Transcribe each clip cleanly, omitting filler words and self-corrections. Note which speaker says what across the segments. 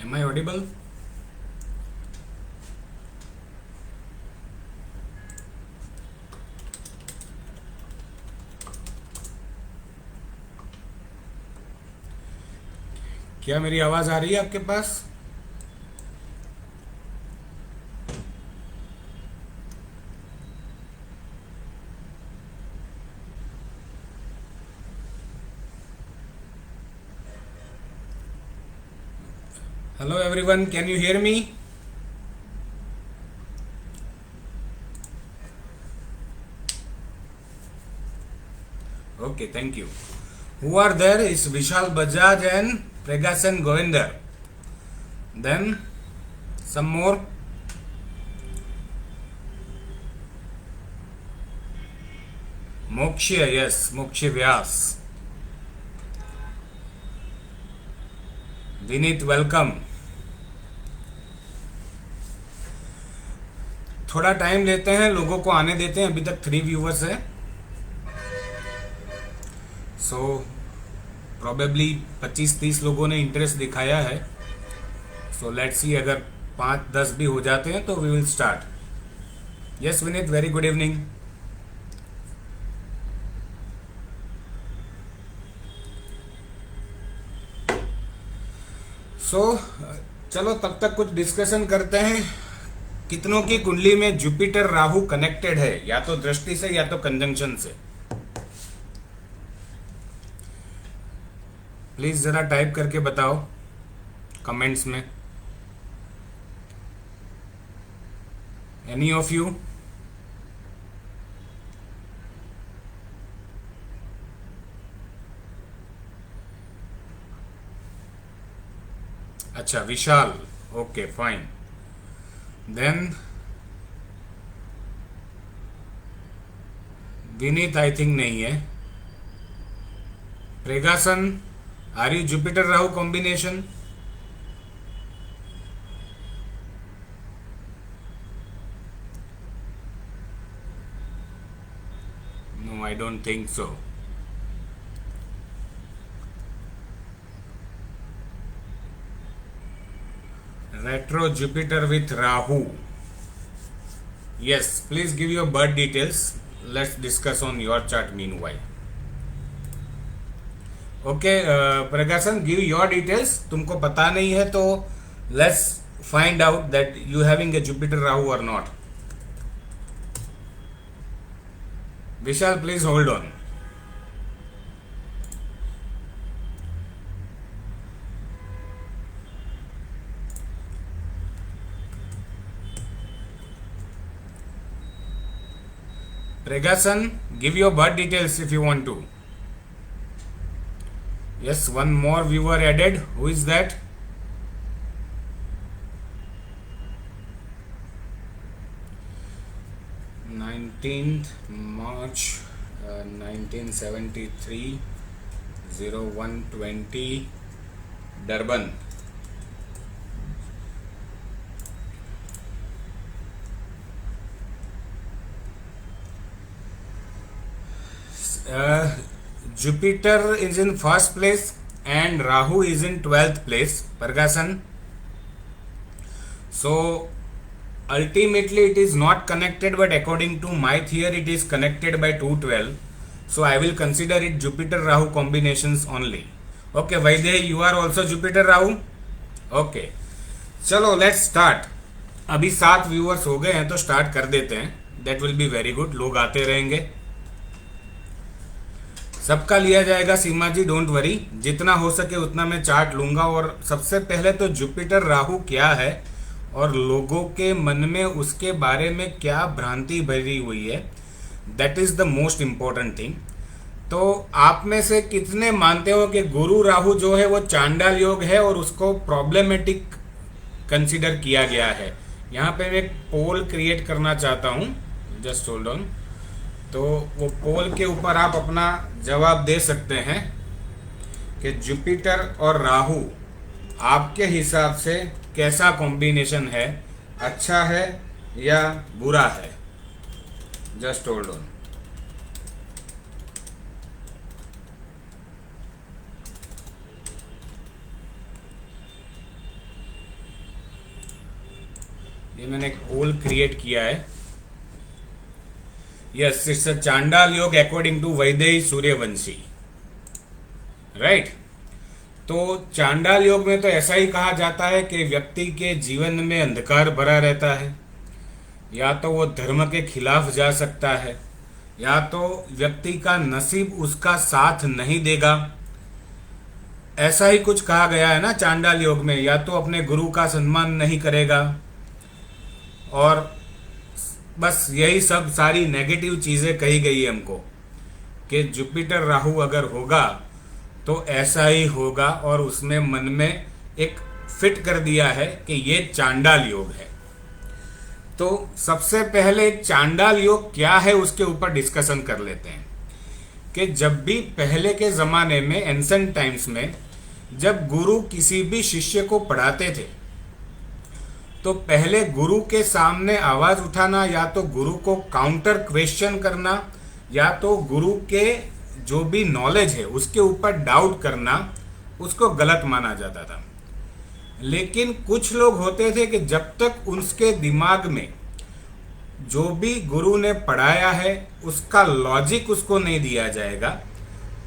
Speaker 1: Am I audible? क्या मेरी आवाज आ रही है आपके पास? Hello everyone, can you hear me? Okay, thank you. Who are there is Vishal Bajaj and Pregasan Govinder. Then some more. Moksha, yes, Moksha Vyas. Vinit, welcome. थोड़ा time लेते हैं, लोगों को आने देते हैं. अभी तक 3 व्यूवर्स हैं. सो प्रोबेबली 25-30 लोगों ने इंटरेस्ट दिखाया है. सो लेट्स सी, अगर 5-10 भी हो जाते हैं तो we will start. Yes Vineet, very good evening. So चलो तब तक कुछ डिस्कशन करते हैं. कितनों की कुंडली में जुपिटर राहु कनेक्टेड है, या तो दृष्टि से या तो कंजंक्शन से? प्लीज जरा टाइप करके बताओ कमेंट्स में. Any of you? अच्छा, Vishal. Okay fine. Then Vineet I think नहीं है. Pregasan, are you Jupiter Rahu combination? No, I don't think so. Retro Jupiter with Rahu. Yes, please give your birth details. Let's discuss on your chart meanwhile. Okay, Pragasan, give your details. तुमको पता नहीं है तो let's find out that you having a Jupiter Rahu or not. Vishal, please hold on. Pregasan, give your birth details if you want to. Yes, one more viewer added. Who is that? March 1973, 0120, Durban. Jupiter is in first place and Rahu is in 12th place, Pargasan. So ultimately it is not connected, but according to my theory it is connected by 212. So I will consider it Jupiter Rahu combinations only. Okay, Vaidehi, you are also Jupiter Rahu? Okay, चलो let's start. अभी 7 viewers हो गए हैं तो start कर देते हैं. That will be very good. लोग आते रहेंगे, सबका लिया जाएगा सीमा जी, डोंट वरी. जितना हो सके उतना मैं चार्ट लूंगा. और सबसे पहले तो जुपिटर राहु क्या है और लोगों के मन में उसके बारे में क्या भ्रांति भरी हुई है, that is the most important thing. तो आप में से कितने मानते हो कि गुरु राहु जो है वो चांडाल योग है और उसको प्रॉब्लमेटिक कंसिडर किया गया है? यहाँ पे मैं एक पोल क्रिएट करना चाहता हूँ. Just hold on. तो वो पोल के ऊपर आप अपना जवाब दे सकते हैं कि जुपिटर और राहु आपके हिसाब से कैसा कॉम्बिनेशन है, अच्छा है या बुरा है. Just hold on. ये मैंने एक पोल क्रिएट किया है। Yes, it's a Chandal Yoga according to Vaidehi Suryavanshi, right. तो चांडाल योग में तो ऐसा ही कहा जाता है कि व्यक्ति के जीवन में अंधकार भरा रहता है, या तो वो धर्म के खिलाफ जा सकता है, या तो व्यक्ति का नसीब उसका साथ नहीं देगा। ऐसा ही कुछ कहा गया है ना चांडाल योग में, या तो अपने गुरु का सम्मान नहीं करेगा, और बस यही सब सारी नेगेटिव चीजें कही गई है हमको कि जुपिटर राहु अगर होगा तो ऐसा ही होगा, और उसमें मन में एक फिट कर दिया है कि ये चांडाल योग है। तो सबसे पहले चांडाल योग क्या है उसके ऊपर डिस्कशन कर लेते हैं कि जब भी पहले के जमाने में, एंसेंट टाइम्स में, जब गुरु किसी भी शिष्य को पढ़ाते थे तो पहले गुरु के सामने आवाज उठाना, या तो गुरु को काउंटर क्वेश्चन करना, या तो गुरु के जो भी नॉलेज है उसके ऊपर डाउट करना, उसको गलत माना जाता था। लेकिन कुछ लोग होते थे कि जब तक उसके दिमाग में जो भी गुरु ने पढ़ाया है उसका लॉजिक उसको नहीं दिया जाएगा,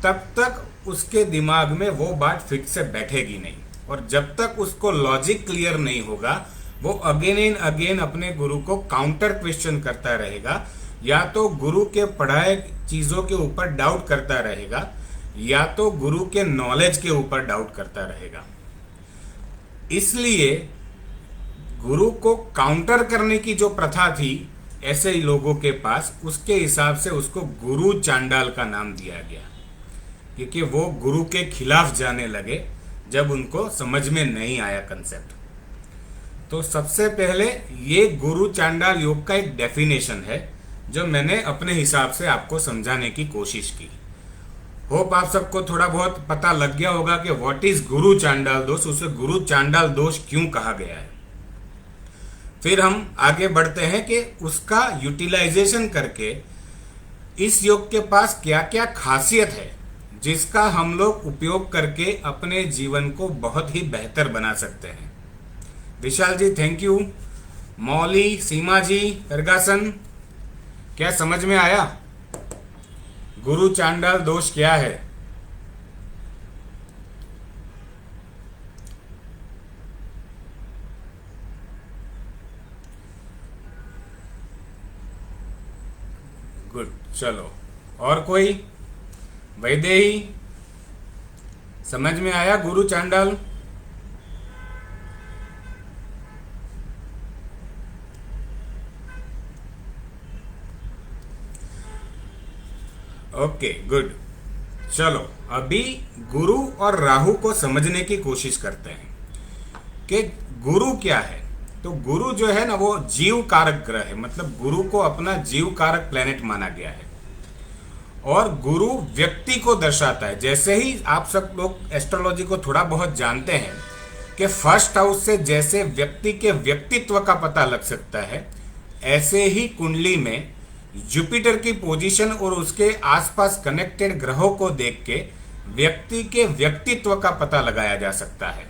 Speaker 1: तब तक उसके दिमाग में वो बात फिट से बैठेगी नहीं। और जब तक उसको लॉजिक क्लियर नहीं होगा, वो अगेन एंड अगेन अपने गुरु को काउंटर क्वेश्चन करता रहेगा, या तो गुरु के पढ़ाए चीजों के ऊपर डाउट करता रहेगा, या तो गुरु के नॉलेज के ऊपर डाउट करता रहेगा। इसलिए गुरु को काउंटर करने की जो प्रथा थी ऐसे ही लोगों के पास, उसके हिसाब से उसको गुरु चांडाल का नाम दिया गया, क्योंकि वो गुरु के खिलाफ जाने लगे जब उनको समझ में नहीं आया कंसेप्ट। तो सबसे पहले ये गुरु चांडाल योग का एक डेफिनेशन है जो मैंने अपने हिसाब से आपको समझाने की कोशिश की। होप आप सबको थोड़ा बहुत पता लग गया होगा कि व्हाट इज गुरु चांडाल दोष, उसे गुरु चांडाल दोष क्यों कहा गया है। फिर हम आगे बढ़ते हैं कि उसका यूटिलाइजेशन करके इस योग के पास क्या क्या खासियत है जिसका हम लोग उपयोग करके अपने जीवन को बहुत ही बेहतर बना सकते हैं। विशाल जी थैंक यू, मौली, सीमा जी, फरगासन, क्या समझ में आया गुरु चांडाल दोष क्या है? गुड, चलो और कोई? वैदेही समझ में आया गुरु चांडाल? Okay good. चलो अभी गुरु और राहु को समझने की कोशिश करते हैं कि गुरु क्या है। तो गुरु जो है ना वो जीव कारक ग्रह है, मतलब गुरु को अपना जीव कारक प्लेनेट माना गया है, और गुरु व्यक्ति को दर्शाता है। जैसे ही आप सब लोग एस्ट्रोलॉजी को थोड़ा बहुत जानते हैं कि फर्स्ट हाउस से जैसे व्यक्ति के व्यक्तित्व का पता लग सकता है, ऐसे ही कुंडली में जुपिटर की पोजीशन और उसके आसपास कनेक्टेड ग्रहों को देख के व्यक्ति के व्यक्तित्व का पता लगाया जा सकता है।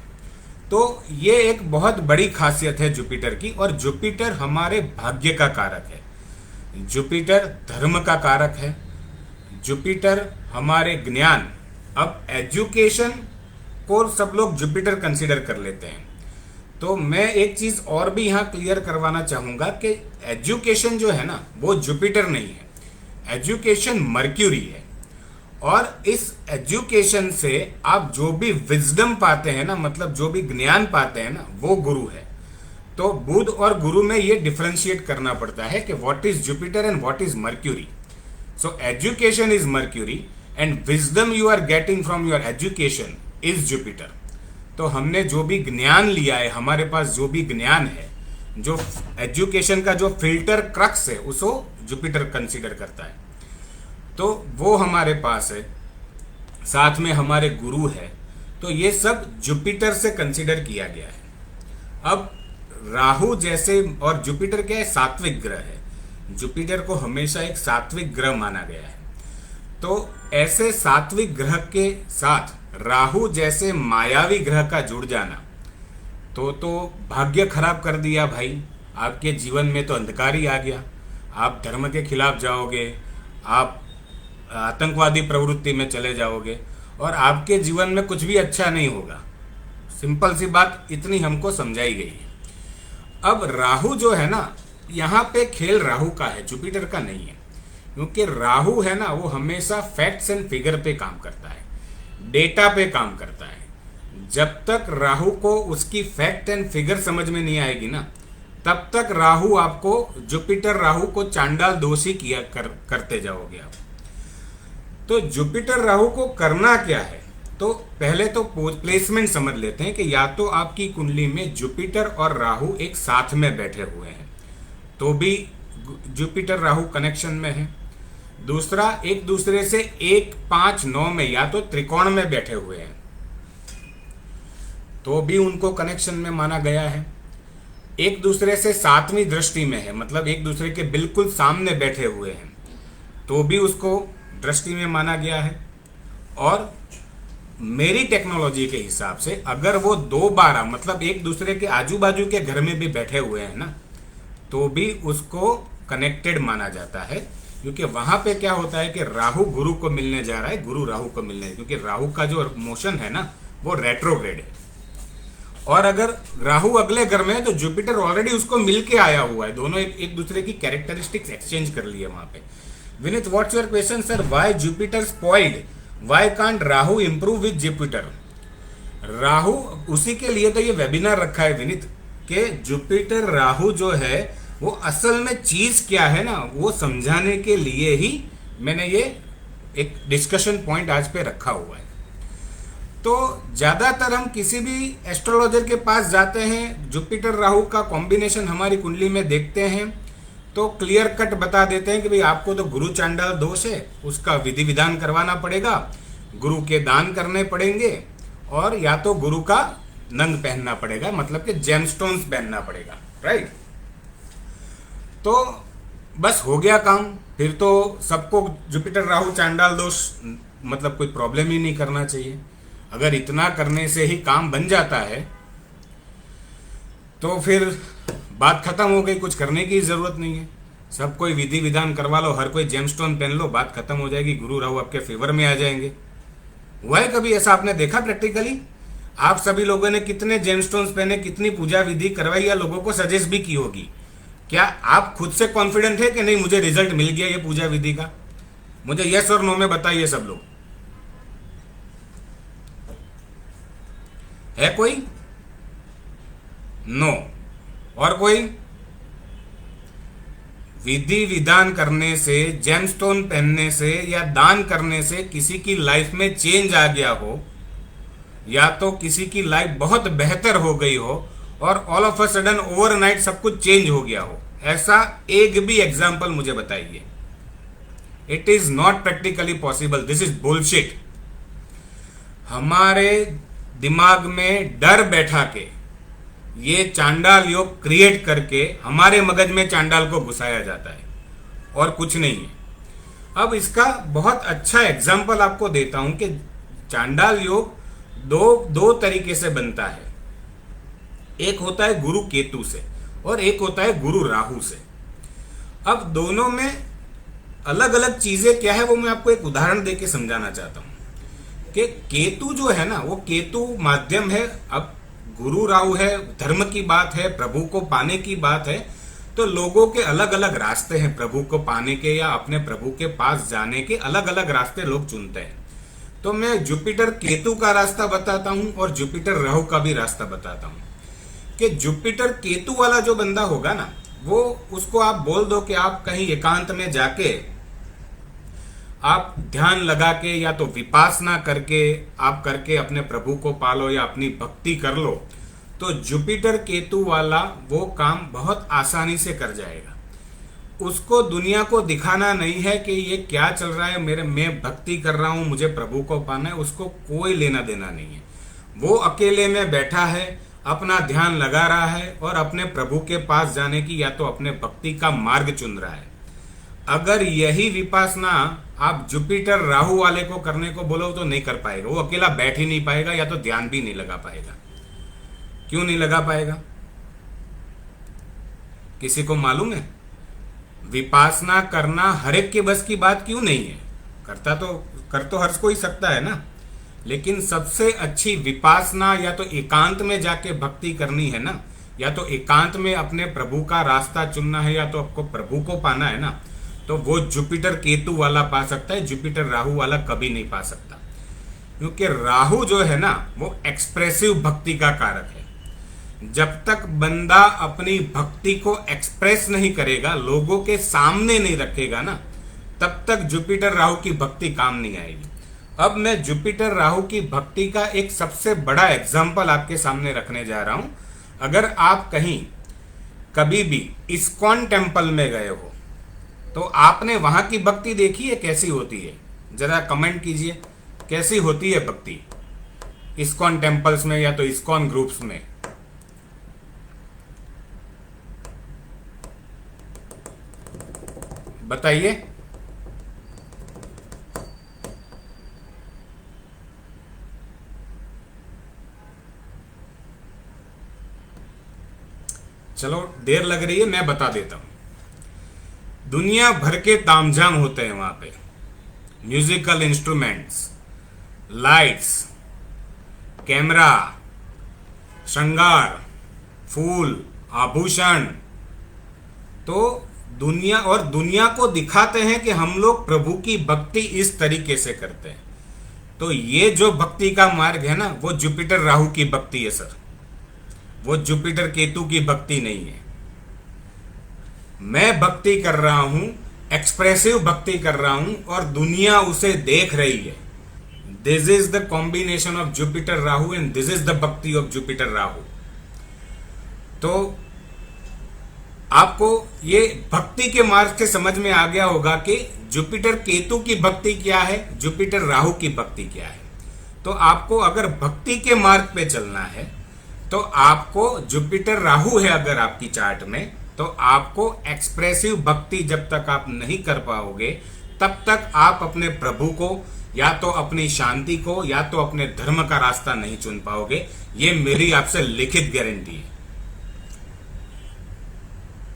Speaker 1: तो ये एक बहुत बड़ी खासियत है जुपिटर की, और जुपिटर हमारे भाग्य का कारक है, जुपिटर धर्म का कारक है, जुपिटर हमारे ज्ञान। अब एजुकेशन को सब लोग जुपिटर कंसीडर कर लेते हैं, तो मैं एक चीज और भी यहाँ क्लियर करवाना चाहूंगा कि एजुकेशन जो है ना वो जुपिटर नहीं है, एजुकेशन मर्क्यूरी है। और इस एजुकेशन से आप जो भी विजडम पाते हैं ना, मतलब जो भी ज्ञान पाते हैं ना, वो गुरु है। तो बुध और गुरु में ये डिफरेंशिएट करना पड़ता है कि what is Jupiter and what is Mercury. So education is Mercury and wisdom you are getting from your education is Jupiter. तो हमने जो भी ज्ञान लिया है, हमारे पास जो भी ज्ञान है, जो एजुकेशन का जो फिल्टर क्रक्स है, उसको जुपिटर कंसीडर करता है। तो वो हमारे पास है, साथ में हमारे गुरु है, तो ये सब जुपिटर से कंसीडर किया गया है। अब राहु जैसे, और जुपिटर क्या है, सात्विक ग्रह है, जुपिटर को हमेशा एक सात्विक ग्रह माना गया है। तो ऐसे सात्विक ग्रह के साथ राहु जैसे मायावी ग्रह का जुड़ जाना तो भाग्य खराब कर दिया भाई। आपके जीवन में तो अंधकार ही आ गया। आप धर्म के खिलाफ जाओगे, आप आतंकवादी प्रवृत्ति में चले जाओगे और आपके जीवन में कुछ भी अच्छा नहीं होगा। सिंपल सी बात इतनी हमको समझाई गई है। अब राहु जो है ना, यहाँ पे खेल राहु का है, जुपिटर का नहीं है। क्योंकि राहु है ना, वो हमेशा फैक्ट्स एंड फिगर पे काम करता है, डेटा पे काम करता है। जब तक राहु को उसकी फैक्ट एंड फिगर समझ में नहीं आएगी ना, तब तक राहु आपको, जुपिटर राहु को चांडाल दोषी किया करते जाओगे आप। तो जुपिटर राहु को करना क्या है, तो पहले तो प्लेसमेंट समझ लेते हैं कि या तो आपकी कुंडली में जुपिटर और राहु एक साथ में बैठे हुए हैं तो भी जुपिटर राहु कनेक्शन में है। दूसरा, एक दूसरे से 1, 5, 9 में या तो त्रिकोण में बैठे हुए हैं तो भी उनको कनेक्शन में माना गया है। एक दूसरे से 7वीं दृष्टि में है, मतलब एक दूसरे के बिल्कुल सामने बैठे हुए हैं तो भी उसको दृष्टि में माना गया है। और मेरी टेक्नोलॉजी के हिसाब से अगर वो 2-12 मतलब एक दूसरे के आजू बाजू के घर में भी बैठे हुए हैं ना, तो भी उसको कनेक्टेड माना जाता है। क्योंकि वहां पे क्या होता है कि राहु गुरु को मिलने जा रहा है, गुरु राहु को मिलने, क्योंकि राहु का जो मोशन है ना वो रेट्रोग्रेड है। और अगर राहु अगले घर में है तो जुपिटर ऑलरेडी उसको मिल के आया हुआ है, दोनों एक दूसरे की कैरेक्टरिस्टिक्स एक्सचेंज कर लिए वहां पे। Vineet, what's your question sir? Why Jupiter spoiled? Why can't Rahu improve with Jupiter? Rahu, उसी के लिए तो ये वेबिनार रखा है विनीत, कि जुपिटर राहु जो है वो असल में चीज क्या है ना, वो समझाने के लिए ही मैंने ये एक डिस्कशन पॉइंट आज पे रखा हुआ है। तो ज्यादातर हम किसी भी एस्ट्रोलॉजर के पास जाते हैं, जुपिटर राहु का कॉम्बिनेशन हमारी कुंडली में देखते हैं तो क्लियर कट बता देते हैं कि भाई आपको तो गुरु चांडाल दोष है, उसका विधि विधान करवाना पड़ेगा, गुरु के दान करने पड़ेंगे और या तो गुरु का नंग पहनना पड़ेगा, मतलब कि जेमस्टोन्स पहनना पड़ेगा, राइट। तो बस हो गया काम, फिर तो सबको जुपिटर राहु चांडाल दोष मतलब कोई प्रॉब्लम ही नहीं करना चाहिए। अगर इतना करने से ही काम बन जाता है तो फिर बात खत्म हो गई, कुछ करने की जरूरत नहीं है। सब कोई विधि विधान करवा लो, हर कोई जेमस्टोन पहन लो, बात खत्म हो जाएगी, गुरु राहु आपके फेवर में आ जाएंगे। हुआ है कभी ऐसा? आपने देखा प्रैक्टिकली? आप सभी लोगों ने कितने जेमस्टोन्स पहने, कितनी पूजा विधि करवाई या लोगों को सजेस्ट भी की होगी? क्या आप खुद से कॉन्फिडेंट है कि नहीं मुझे रिजल्ट मिल गया ये पूजा विधि का? मुझे यस और नो में बताइए सब लोग। है कोई? नो। और कोई? विधि विधान करने से, जेमस्टोन पहनने से या दान करने से किसी की लाइफ में चेंज आ गया हो, या तो किसी की लाइफ बहुत बेहतर हो गई हो और all of a sudden overnight सब कुछ चेंज हो गया हो, ऐसा एक भी एग्जाम्पल मुझे बताइए। It is not practically possible, this is bullshit. हमारे दिमाग में डर बैठा के ये चांडाल योग क्रिएट करके हमारे मगज में चांडाल को घुसाया जाता है और कुछ नहीं है। अब इसका बहुत अच्छा एग्जाम्पल आपको देता हूं कि चांडाल योग दो तरीके से बनता है। एक होता है गुरु केतु से और एक होता है गुरु राहु से। अब दोनों में अलग अलग चीजें क्या है वो मैं आपको एक उदाहरण देके समझाना चाहता हूं कि केतु जो है ना, वो केतु माध्यम है। अब गुरु राहु है, धर्म की बात है, प्रभु को पाने की बात है, तो लोगों के अलग अलग रास्ते हैं प्रभु को पाने के या अपने प्रभु के पास जाने के, अलग अलग रास्ते लोग चुनते हैं। तो मैं जुपिटर केतु का रास्ता बताता हूं और जुपिटर राहु का भी रास्ता बताता हूं कि जुपिटर केतु वाला जो बंदा होगा ना, वो उसको आप बोल दो कि आप कहीं एकांत में जाके आप ध्यान लगा के या तो विपासना करके आप करके अपने प्रभु को पालो या अपनी भक्ति कर लो, तो जुपिटर केतु वाला वो काम बहुत आसानी से कर जाएगा। उसको दुनिया को दिखाना नहीं है कि ये क्या चल रहा है, मैं भक्ति कर रहा हूं, मुझे प्रभु को पाना है, उसको कोई लेना देना नहीं है। वो अकेले में बैठा है, अपना ध्यान लगा रहा है और अपने प्रभु के पास जाने की या तो अपने भक्ति का मार्ग चुन रहा है। अगर यही विपासना आप जुपिटर राहु वाले को करने को बोलो तो नहीं कर पाएगा, वो अकेला बैठ ही नहीं पाएगा या तो ध्यान भी नहीं लगा पाएगा। क्यों नहीं लगा पाएगा? किसी को मालूम है? विपासना करना हर एक के बस की बात क्यों नहीं है? कर तो हर कोई सकता है ना, लेकिन सबसे अच्छी विपासना या तो एकांत में जाके भक्ति करनी है ना, या तो एकांत में अपने प्रभु का रास्ता चुनना है, या तो आपको प्रभु को पाना है ना, तो वो जुपिटर केतु वाला पा सकता है, जुपिटर राहु वाला कभी नहीं पा सकता। क्योंकि राहु जो है ना वो एक्सप्रेसिव भक्ति का कारक है। जब तक बंदा अपनी भक्ति को एक्सप्रेस नहीं करेगा, लोगों के सामने नहीं रखेगा ना, तब तक जुपिटर राहु की भक्ति काम नहीं आएगी। अब मैं जुपिटर राहु की भक्ति का एक सबसे बड़ा एग्जाम्पल आपके सामने रखने जा रहा हूं। अगर आप कहीं कभी भी इस्कॉन टेम्पल में गए हो तो आपने वहां की भक्ति देखी है कैसी होती है? जरा कमेंट कीजिए, कैसी होती है भक्ति इस्कॉन टेम्पल्स में या तो इस्कॉन ग्रुप्स में? बताइए। चलो देर लग रही है, मैं बता देता हूं। दुनिया भर के तामझाम होते हैं वहां पे, म्यूजिकल इंस्ट्रूमेंट्स, लाइट्स, कैमरा, श्रृंगार, फूल, आभूषण। तो दुनिया को दिखाते हैं कि हम लोग प्रभु की भक्ति इस तरीके से करते हैं। तो ये जो भक्ति का मार्ग है ना, वो जुपिटर राहु की भक्ति है सर, वो जुपिटर केतु की भक्ति नहीं है। मैं भक्ति कर रहा हूं, एक्सप्रेसिव भक्ति कर रहा हूं, और दुनिया उसे देख रही है। This is the combination of Jupiter Rahu and this is the भक्ति ऑफ जुपिटर राहु। तो आपको ये भक्ति के मार्ग से समझ में आ गया होगा कि जुपिटर केतु की भक्ति क्या है, जुपिटर राहु की भक्ति क्या है। तो आपको अगर भक्ति के मार्ग पे चलना है तो आपको जुपिटर राहु है अगर आपकी चार्ट में, तो आपको एक्सप्रेसिव भक्ति जब तक आप नहीं कर पाओगे तब तक आप अपने प्रभु को या तो अपनी शांति को या तो अपने धर्म का रास्ता नहीं चुन पाओगे। ये मेरी आपसे लिखित गारंटी है।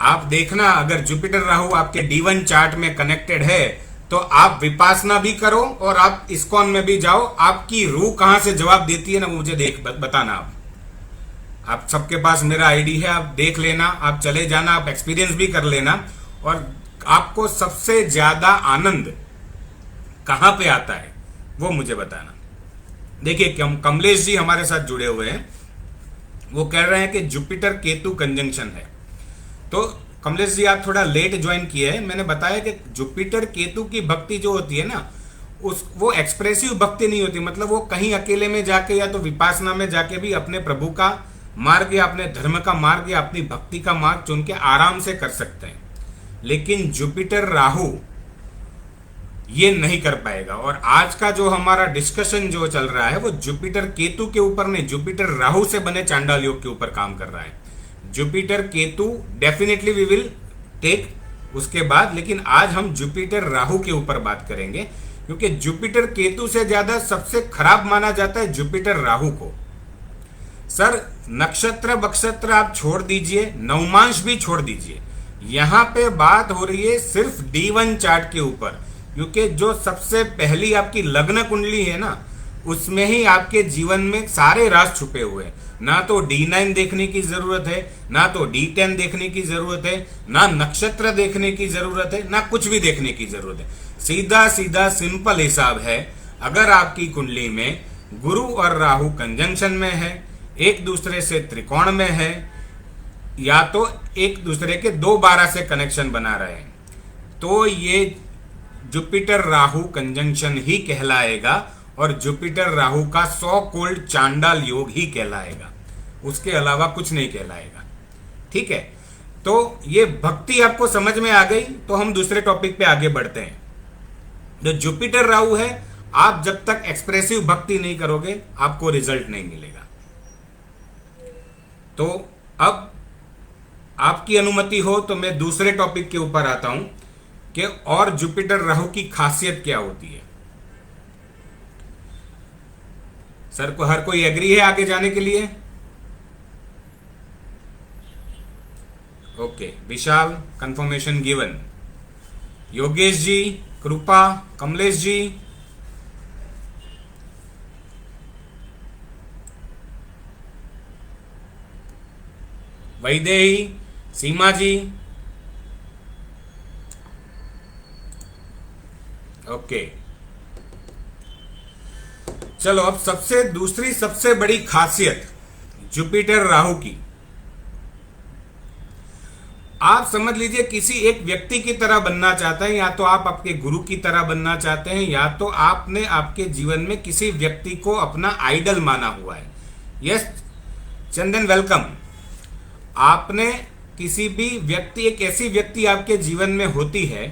Speaker 1: आप देखना, अगर जुपिटर राहु आपके D1 चार्ट में कनेक्टेड है तो आप विपासना भी करो और आप इस्कॉन में भी जाओ, आपकी रूह कहां से जवाब देती है ना, मुझे बताना। आप सबके पास मेरा आईडी है, आप देख लेना, आप चले जाना, आप एक्सपीरियंस भी कर लेना, और आपको सबसे ज्यादा आनंद कहां पे आता है वो मुझे बताना। देखिए कमलेश जी हमारे साथ जुड़े हुए हैं, वो कह रहे हैं कि जुपिटर केतु कंजंक्शन है। तो कमलेश जी आप थोड़ा लेट ज्वाइन किए हैं। मैंने बताया कि जुपिटर केतु की भक्ति जो होती है ना, वो एक्सप्रेसिव भक्ति नहीं होती। मतलब वो कहीं अकेले में जाके या तो विपासना में जाके भी अपने प्रभु का मार्ग या अपने धर्म का मार्ग या अपनी भक्ति का मार्ग चुन के आराम से कर सकते हैं। लेकिन जुपिटर राहु ये नहीं कर पाएगा। और आज का जो हमारा डिस्कशन जो चल रहा है वो जुपिटर केतु के ऊपर नहीं, जुपिटर राहु से बने चांडाल योग के ऊपर काम कर रहा है। Jupiter Ketu definitely we will take उसके बाद, लेकिन आज हम जुपिटर राहु के ऊपर बात करेंगे, क्योंकि जुपिटर केतु से ज्यादा सबसे खराब माना जाता है जुपिटर राहु को। सर नक्षत्र बक्षत्र आप छोड़ दीजिए, नवमांश भी छोड़ दीजिए, यहां पे बात हो रही है सिर्फ D1 चार्ट के ऊपर। क्योंकि जो सबसे पहली आपकी लग्न कुंडली है ना, उसमें ही आपके जीवन में सारे राज छुपे हुए हैं। ना तो D9 देखने की जरूरत है, ना तो D10 देखने की जरूरत है, ना नक्षत्र देखने की जरूरत है, ना कुछ भी देखने की जरूरत है। सीधा सीधा सिंपल हिसाब है, अगर आपकी कुंडली में गुरु और राहु कंजंक्शन में है, एक दूसरे से त्रिकोण में है, या तो एक दूसरे के 2-12 से कनेक्शन बना रहे हैं, तो ये जुपिटर राहु कंजंक्शन ही कहलाएगा और जुपिटर राहु का 100 कोल्ड चांडाल योग ही कहलाएगा, उसके अलावा कुछ नहीं कहलाएगा। ठीक है, तो ये भक्ति आपको समझ में आ गई, तो हम दूसरे टॉपिक पे आगे बढ़ते हैं। जो जुपिटर राहु है, आप जब तक एक्सप्रेसिव भक्ति नहीं करोगे आपको रिजल्ट नहीं मिलेगा। तो अब आपकी अनुमति हो तो मैं दूसरे टॉपिक के ऊपर आता हूं कि और जुपिटर राहु की खासियत क्या होती है। सर को हर कोई एग्री है आगे जाने के लिए? ओके, विशाल, कंफर्मेशन गिवन। योगेश जी, कृपा, कमलेश जी, वैदेही, सीमा जी, ओके। चलो अब दूसरी सबसे बड़ी खासियत जुपिटर राहु की। आप समझ लीजिए किसी एक व्यक्ति की तरह बनना चाहते हैं, या तो आप आपके गुरु की तरह बनना चाहते हैं, या तो आपने आपके जीवन में किसी व्यक्ति को अपना आइडल माना हुआ है। यस चंदन, वेलकम। आपने किसी भी व्यक्ति, एक ऐसी व्यक्ति आपके जीवन में होती है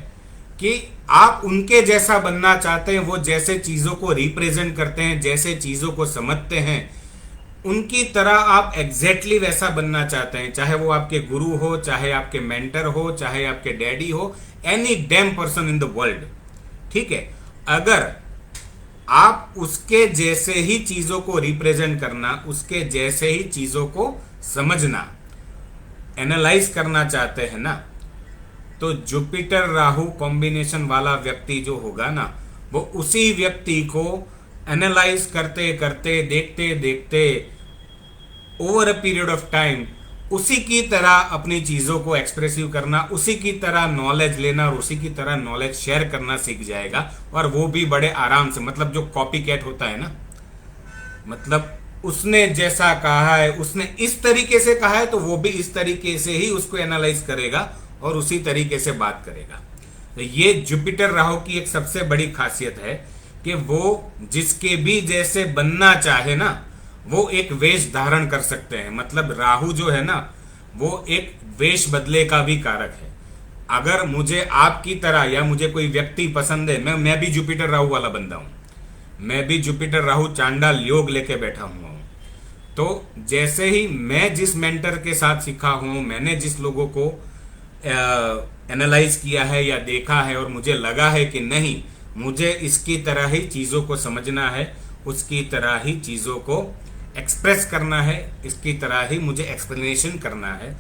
Speaker 1: कि आप उनके जैसा बनना चाहते हैं, वो जैसे चीजों को रिप्रेजेंट करते हैं, जैसे चीजों को समझते हैं, उनकी तरह आप एग्जैक्टली वैसा बनना चाहते हैं। चाहे वो आपके गुरु हो, चाहे आपके मेंटर हो, चाहे आपके डैडी हो, any damn person in the world, ठीक है। अगर आप उसके जैसे ही चीजों को रिप्रेजेंट करना, उसके जैसे ही चीजों को समझना, एनालाइज करना चाहते हैं ना, तो जुपिटर राहु कॉम्बिनेशन वाला व्यक्ति जो होगा ना, वो उसी व्यक्ति को एनालाइज करते करते, देखते देखते, over a period of time उसी की तरह अपनी चीजों को एक्सप्रेसिव करना, उसी की तरह नॉलेज लेना और उसी की तरह नॉलेज शेयर करना सीख जाएगा। और वो भी बड़े आराम से, मतलब जो कॉपी कैट होता है ना, मतलब उसने जैसा कहा है, उसने इस तरीके से कहा है, तो वो भी इस तरीके से ही उसको एनालाइज करेगा और उसी तरीके से बात करेगा। तो ये जुपिटर राहु की एक सबसे बड़ी खासियत है कि वो जिसके भी जैसे बनना चाहे ना, वो एक वेश धारण कर सकते हैं। मतलब राहु जो है ना, वो एक वेश बदले का भी कारक है। अगर मुझे आपकी तरह या मुझे कोई व्यक्ति पसंद है, मैं भी जुपिटर राहु वाला बंदा हूं, मैं भी जुपिटर राहु चांडाल योग लेके बैठा हुआ हूं। तो जैसे ही मैं जिस मेंटर के साथ सीखा हूं, मैंने जिस लोगों को एनालाइज किया है या देखा है, और मुझे लगा है कि नहीं, मुझे इसकी तरह ही चीज़ों को समझना है, उसकी तरह ही चीज़ों को एक्सप्रेस करना है, इसकी तरह ही मुझे एक्सप्लेनेशन करना है,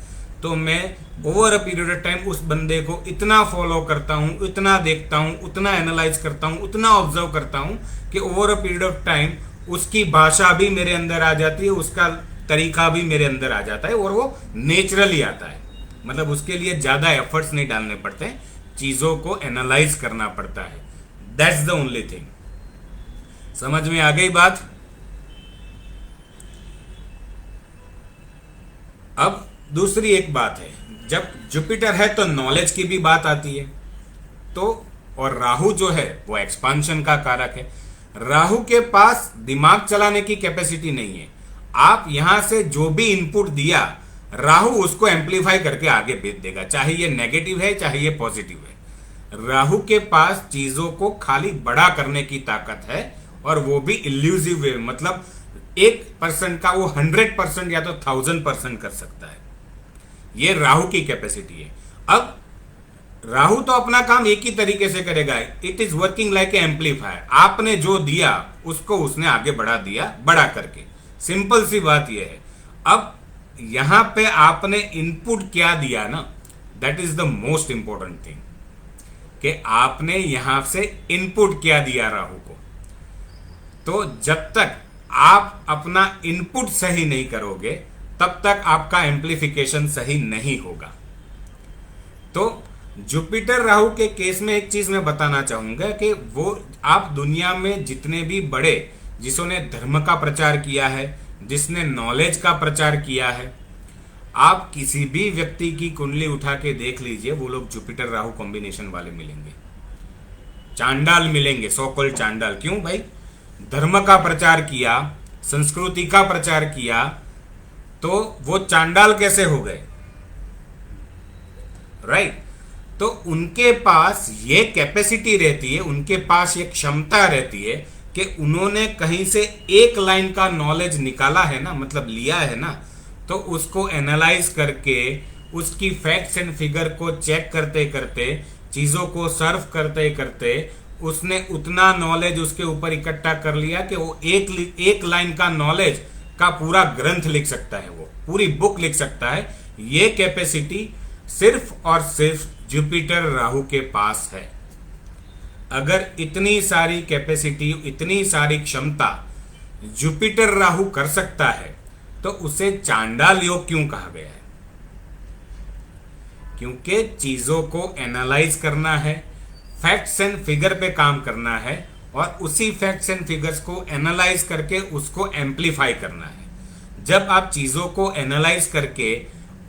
Speaker 1: तो मैं over a period of time उस बंदे को इतना फॉलो करता हूँ, इतना देखता हूँ, उतना एनालाइज करता हूँ, उतना ऑब्जर्व करता हूँ कि over a period of time उसकी भाषा भी मेरे अंदर आ जाती है, उसका तरीका भी मेरे अंदर आ जाता है, और वो नेचुरली आता है। मतलब उसके लिए ज्यादा एफर्ट्स नहीं डालने पड़ते, चीजों को एनालाइज करना पड़ता है। That's the only thing. समझ में आ गई बात? अब दूसरी एक बात है, जब जुपिटर है तो नॉलेज की भी बात आती है। तो और राहु जो है वो एक्सपांशन का कारक है। राहु के पास दिमाग चलाने की कैपेसिटी नहीं है। आप यहां से जो भी इनपुट दिया, राहु उसको एम्पलीफाई करके आगे भेज देगा, चाहे ये नेगेटिव है चाहे ये पॉजिटिव है। राहु के पास चीजों को खाली बड़ा करने की ताकत है, और वो भी इल्यूसिव वे, मतलब 1% का वो 100% या तो 1000% कर सकता है। ये राहु की कैपेसिटी है। अब राहु तो अपना काम एक ही तरीके से करेगा, it is working like A amplifier. आपने जो दिया उसको उसने आगे बढ़ा दिया, बड़ा करके। सिंपल सी बात यह है। अब यहां पे आपने इनपुट क्या दिया ना, that is the most important thing, कि आपने यहां से इनपुट क्या दिया राहु को। तो जब तक आप अपना इनपुट सही नहीं करोगे, तब तक आपका एम्प्लीफिकेशन सही नहीं होगा। तो जुपिटर राहु के केस में एक चीज मैं बताना चाहूंगा कि वो आप दुनिया में जितने भी बड़े, जिसने धर्म का प्रचार किया है, जिसने नॉलेज का प्रचार किया है, आप किसी भी व्यक्ति की कुंडली उठा के देख लीजिए, वो लोग जुपिटर राहु कॉम्बिनेशन वाले मिलेंगे, चांडाल मिलेंगे, सो कॉल्ड चांडाल। क्यों भाई? धर्म का प्रचार किया, संस्कृति का प्रचार किया, तो वो चांडाल कैसे हो गए? राइट? तो उनके पास ये कैपेसिटी रहती है, उनके पास ये क्षमता रहती है कि उन्होंने कहीं से एक लाइन का नॉलेज निकाला है ना, मतलब लिया है ना, तो उसको एनालाइज करके, उसकी फैक्ट्स एंड फिगर को चेक करते करते, चीजों को सर्व करते करते, उसने उतना नॉलेज उसके ऊपर इकट्ठा कर लिया कि वो एक लाइन का नॉलेज का पूरा ग्रंथ लिख सकता है, वो पूरी बुक लिख सकता है। ये कैपेसिटी सिर्फ और सिर्फ जुपिटर राहु के पास है। अगर इतनी सारी कैपेसिटी, इतनी सारी क्षमता जुपिटर राहु कर सकता है तो उसे चांडाल योग क्यों कहा गया है? क्योंकि चीजों को एनालाइज करना है, फैक्ट्स एंड फिगर पे काम करना है और उसी फैक्ट्स एंड फिगर्स को एनालाइज करके उसको एम्पलीफाई करना है। जब आप चीजों को एनालाइज करके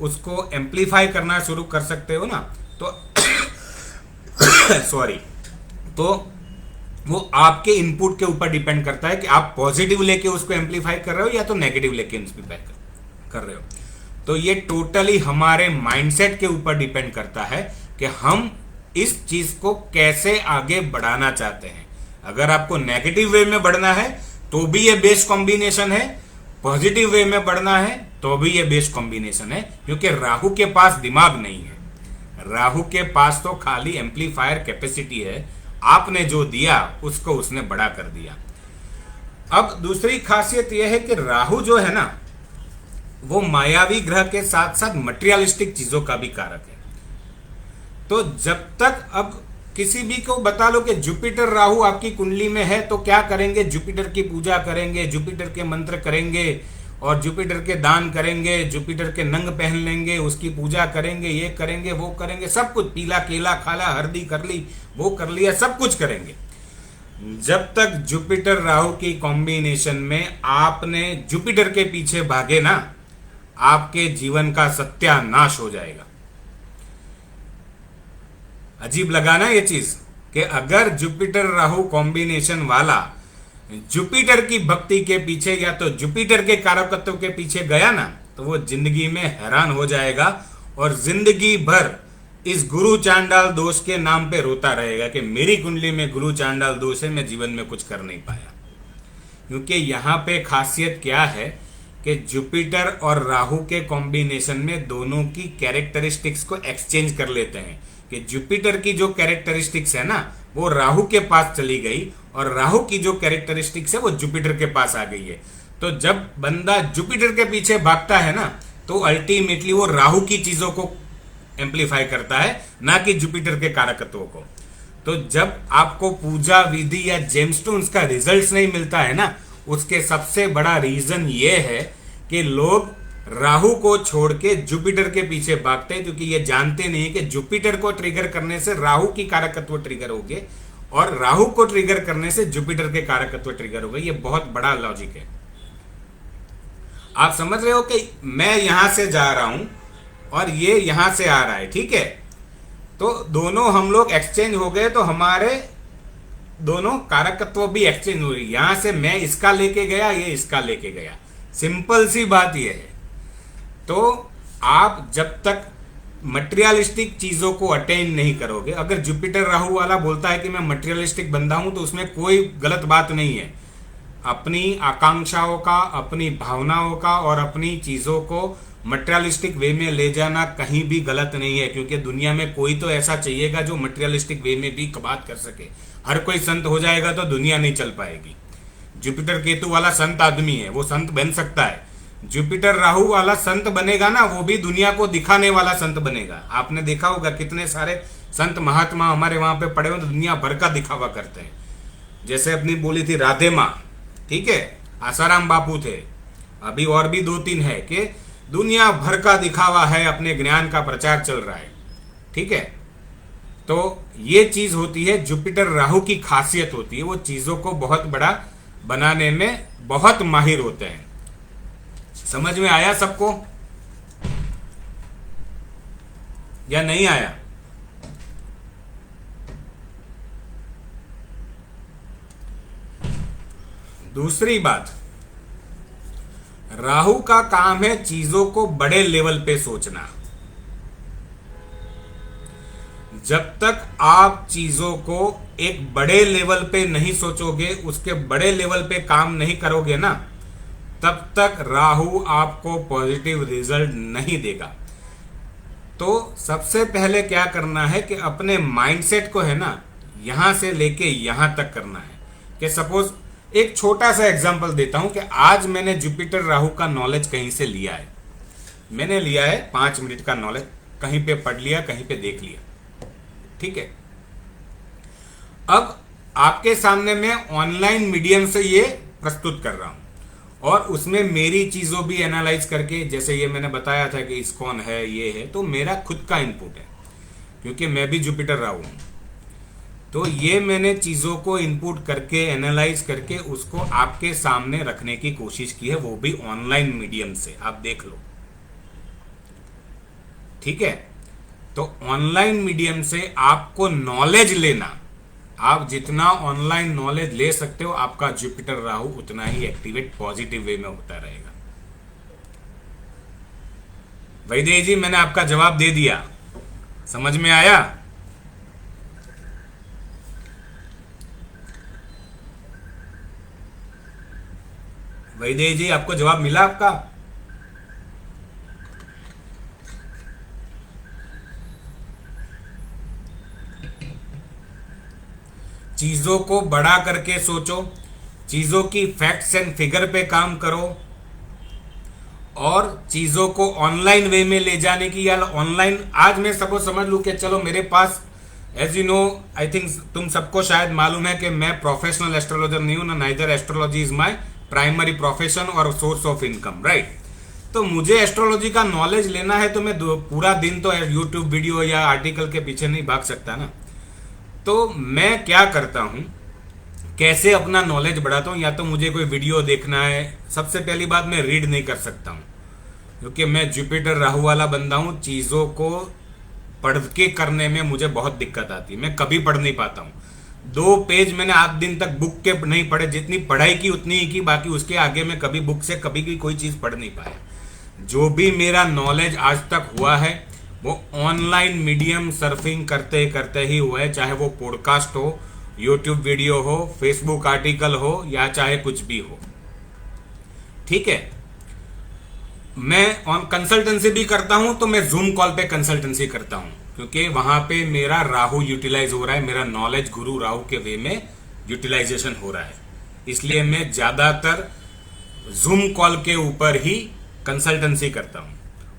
Speaker 1: उसको एम्पलीफाई करना शुरू कर सकते हो ना, तो सॉरी, तो वो आपके इनपुट के ऊपर डिपेंड करता है कि आप पॉजिटिव लेके उसको एम्पलीफाई कर रहे हो या तो नेगेटिव लेके एम्पलीफाई कर रहे हो। तो ये टोटली हमारे माइंडसेट के ऊपर डिपेंड करता है कि हम इस चीज को कैसे आगे बढ़ाना चाहते हैं। अगर आपको नेगेटिव वे में बढ़ना है तो भी ये बेस्ट कॉम्बिनेशन है, पॉजिटिव वे में बढ़ना है तो भी ये बेस्ट कॉम्बिनेशन है, क्योंकि राहु के पास दिमाग नहीं है। राहु के पास तो खाली एम्पलीफायर कैपेसिटी है, आपने जो दिया उसको उसने बड़ा कर दिया। अब दूसरी खासियत यह है कि राहु जो है ना, वो मायावी ग्रह के साथ साथ मटेरियलिस्टिक चीजों का भी कारक है। तो जब तक अब किसी भी को बता लो कि जुपिटर राहु आपकी कुंडली में है तो क्या करेंगे, जुपिटर की पूजा करेंगे, जुपिटर के मंत्र करेंगे और जुपिटर के दान करेंगे, जुपिटर के नंग पहन लेंगे, उसकी पूजा करेंगे, ये करेंगे, वो करेंगे, सब कुछ, पीला केला खाला, हल्दी कर ली, वो कर लिया, सब कुछ करेंगे। जब तक जुपिटर राहु की कॉम्बिनेशन में आपने जुपिटर के पीछे भागे ना, आपके जीवन का सत्यानाश हो जाएगा। अजीब लगा ना ये चीज कि अगर जुपिटर राहु कॉम्बिनेशन वाला जुपिटर की भक्ति के पीछे या तो जुपिटर के कारकत्व के पीछे गया ना, तो वो जिंदगी में हैरान हो जाएगा और जिंदगी भर इस गुरु चांडाल दोष के नाम पे रोता रहेगा कि मेरी कुंडली में गुरु चांडाल दोष है, मैं जीवन में कुछ कर नहीं पाया। क्योंकि यहां पे खासियत क्या है कि जुपिटर और राहु के कॉम्बिनेशन में दोनों की कैरेक्टरिस्टिक्स को एक्सचेंज कर लेते हैं कि जुपिटर की जो कैरेक्टरिस्टिक्स है ना, वो राहु के पास चली गई और राहु की जो कैरेक्टरिस्टिक्स है वो जुपिटर के पास आ गई है। तो जब बंदा जुपिटर के पीछे भागता है ना, तो अल्टीमेटली वो राहु की चीजों को एम्पलीफाई करता है, ना कि जुपिटर के कारकत्वों को। तो जब आपको पूजा विधि या जेमस्टोन्स का रिजल्ट नहीं मिलता है ना, उसके सबसे बड़ा रीजन ये है कि लोग राहु को छोड़ के जुपिटर के पीछे भागते हैं, क्योंकि ये जानते नहीं कि जुपिटर को ट्रिगर करने से राहु की कारकत्व ट्रिगर हो गए और राहु को ट्रिगर करने से जुपिटर के कारकत्व ट्रिगर हो गए। ये बहुत बड़ा लॉजिक है। आप समझ रहे हो कि मैं यहां से जा रहा हूं और ये यहां से आ रहा है, ठीक है? तो दोनों हम लोग एक्सचेंज हो गए, तो हमारे दोनों कारकत्व भी एक्सचेंज हो रही। यहां से मैं इसका लेके गया, ये इसका लेके गया। सिंपल सी बात यह है। तो आप जब तक मटेरियलिस्टिक चीजों को अटेन नहीं करोगे, अगर जुपिटर राहु वाला बोलता है कि मैं मटेरियलिस्टिक बंदा हूं, तो उसमें कोई गलत बात नहीं है। अपनी आकांक्षाओं का, अपनी भावनाओं का और अपनी चीजों को मटेरियलिस्टिक वे में ले जाना कहीं भी गलत नहीं है, क्योंकि दुनिया में कोई तो ऐसा चाहिएगा जो मटेरियलिस्टिक वे में भी बात कर सके। हर कोई संत हो जाएगा तो दुनिया नहीं चल पाएगी। जुपिटर केतु वाला संत आदमी है, वो संत बन सकता है। जुपिटर राहु वाला संत बनेगा ना, वो भी दुनिया को दिखाने वाला संत बनेगा। आपने देखा होगा कितने सारे संत महात्मा हमारे वहां पे पड़े हुए तो दुनिया भर का दिखावा करते हैं। जैसे अपनी बोली थी राधे माँ, ठीक है, आसाराम बापू थे, अभी और भी 2-3 है कि दुनिया भर का दिखावा है, अपने ज्ञान का प्रचार चल रहा है, ठीक है। तो ये चीज होती है, जुपिटर राहु की खासियत होती है, वो चीजों को बहुत बड़ा बनाने में बहुत माहिर होते हैं। समझ में आया सबको या नहीं आया? दूसरी बात, राहु का काम है चीजों को बड़े लेवल पे सोचना। जब तक आप चीजों को एक बड़े लेवल पे नहीं सोचोगे, उसके बड़े लेवल पे काम नहीं करोगे ना, तब तक राहु आपको पॉजिटिव रिजल्ट नहीं देगा। तो सबसे पहले क्या करना है कि अपने माइंडसेट को है ना, यहां से लेके यहां तक करना है। कि सपोज एक छोटा सा एग्जांपल देता हूं कि आज मैंने जुपिटर राहु का नॉलेज कहीं से लिया है। मैंने लिया है 5 मिनट का नॉलेज, कहीं पे पढ़ लिया, कहीं पे देख लिया। ठीक है, अब आपके सामने मैं ऑनलाइन मीडियम से ये प्रस्तुत कर रहा हूं और उसमें मेरी चीजों भी एनालाइज करके, जैसे ये मैंने बताया था कि इस्कॉन है, ये है, तो मेरा खुद का इनपुट है क्योंकि मैं भी जुपिटर राहु हूं। तो ये मैंने चीजों को इनपुट करके एनालाइज करके उसको आपके सामने रखने की कोशिश की है, वो भी ऑनलाइन मीडियम से। आप देख लो, ठीक है। तो ऑनलाइन मीडियम से आपको नॉलेज लेना, आप जितना ऑनलाइन नॉलेज ले सकते हो, आपका जुपिटर राहु उतना ही एक्टिवेट पॉजिटिव वे में होता रहेगा। वैदेही जी, मैंने आपका जवाब दे दिया, समझ में आया? वैदेही जी, आपको जवाब मिला आपका? चीजों को बड़ा करके सोचो, चीजों की फैक्ट्स एंड फिगर पे काम करो और चीजों को ऑनलाइन वे में ले जाने की, या ऑनलाइन, आज मैं सबको समझ लूं कि चलो मेरे पास, as you know, I think तुम सबको शायद मालूम है कि मैं प्रोफेशनल एस्ट्रोलॉजर नहीं हूं ना, neither astrology is my primary profession और सोर्स ऑफ इनकम, राइट। तो मुझे एस्ट्रोलॉजी का नॉलेज लेना है तो मैं पूरा दिन तो यूट्यूब वीडियो या आर्टिकल के पीछे नहीं भाग सकता ना। तो मैं क्या करता हूं, कैसे अपना नॉलेज बढ़ाता हूं, या तो मुझे कोई वीडियो देखना है। सबसे पहली बात, मैं रीड नहीं कर सकता हूं क्योंकि मैं जुपिटर राहु वाला बंदा हूं। चीजों को पढ़ के करने में मुझे बहुत दिक्कत आती है, मैं कभी पढ़ नहीं पाता हूं। 2 पेज मैंने आज दिन तक बुक के नहीं पढ़े, जितनी पढ़ाई की उतनी ही की, बाकी उसके आगे मैं कभी बुक से कभी भी कोई चीज पढ़ नहीं पाया। जो भी मेरा नॉलेज आज तक हुआ है वो ऑनलाइन मीडियम सर्फिंग करते करते ही हुआ है, चाहे वो पॉडकास्ट हो, यूट्यूब वीडियो हो, फेसबुक आर्टिकल हो, या चाहे कुछ भी हो। ठीक है, मैं ऑन कंसल्टेंसी भी करता हूं तो मैं जूम कॉल पे कंसल्टेंसी करता हूं क्योंकि वहां पे मेरा राहु यूटिलाइज हो रहा है, मेरा नॉलेज गुरु राहु के वे में यूटिलाइजेशन हो रहा है, इसलिए मैं ज्यादातर जूम कॉल के ऊपर ही कंसल्टेंसी करता हूं